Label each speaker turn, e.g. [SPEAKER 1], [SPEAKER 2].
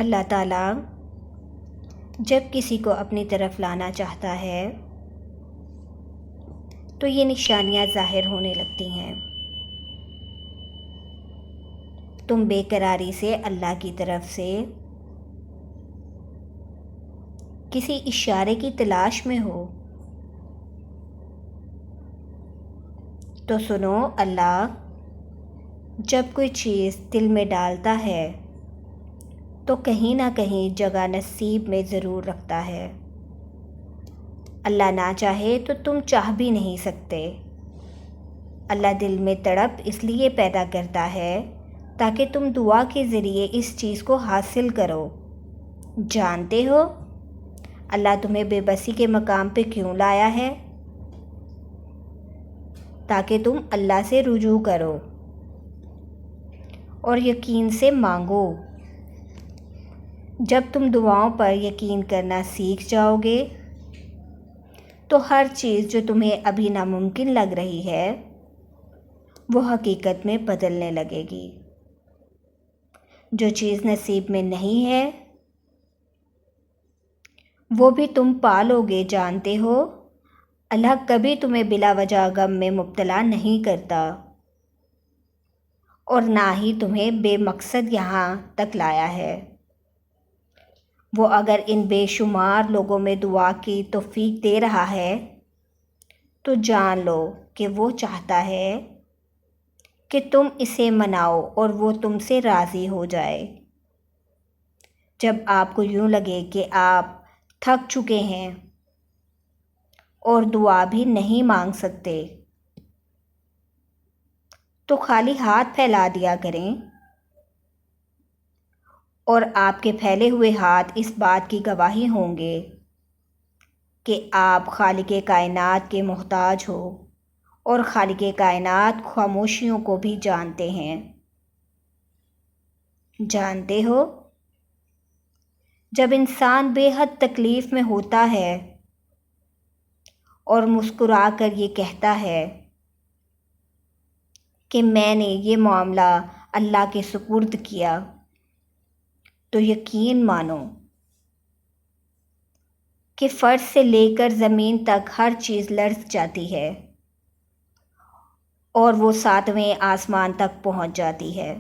[SPEAKER 1] اللہ تعالیٰ جب کسی کو اپنی طرف لانا چاہتا ہے تو یہ نشانیاں ظاہر ہونے لگتی ہیں۔ تم بے قراری سے اللہ کی طرف سے کسی اشارے کی تلاش میں ہو تو سنو، اللہ جب کوئی چیز دل میں ڈالتا ہے تو کہیں نہ کہیں جگہ نصیب میں ضرور رکھتا ہے۔ اللہ نہ چاہے تو تم چاہ بھی نہیں سکتے۔ اللہ دل میں تڑپ اس لیے پیدا کرتا ہے تاکہ تم دعا کے ذریعے اس چیز کو حاصل کرو۔ جانتے ہو اللہ تمہیں بے بسی کے مقام پہ کیوں لایا ہے؟ تاکہ تم اللہ سے رجوع کرو اور یقین سے مانگو۔ جب تم دعاؤں پر یقین کرنا سیکھ جاؤ گے تو ہر چیز جو تمہیں ابھی ناممکن لگ رہی ہے وہ حقیقت میں بدلنے لگے گی۔ جو چیز نصیب میں نہیں ہے وہ بھی تم پالو گے۔ جانتے ہو اللہ کبھی تمہیں بلا وجہ غم میں مبتلا نہیں کرتا اور نہ ہی تمہیں بے مقصد یہاں تک لایا ہے۔ وہ اگر ان بے شمار لوگوں میں دعا کی توفیق دے رہا ہے تو جان لو کہ وہ چاہتا ہے کہ تم اسے مناؤ اور وہ تم سے راضی ہو جائے۔ جب آپ کو یوں لگے کہ آپ تھک چکے ہیں اور دعا بھی نہیں مانگ سکتے تو خالی ہاتھ پھیلا دیا کریں، اور آپ کے پھیلے ہوئے ہاتھ اس بات کی گواہی ہوں گے کہ آپ خالق کائنات کے محتاج ہو اور خالق کائنات خاموشیوں کو بھی جانتے ہیں۔ جانتے ہو جب انسان بے حد تکلیف میں ہوتا ہے اور مسکرا کر یہ کہتا ہے کہ میں نے یہ معاملہ اللہ کے سپرد کیا، تو یقین مانو کہ فرش سے لے کر زمین تک ہر چیز لرز جاتی ہے اور وہ 7ویں آسمان تک پہنچ جاتی ہے۔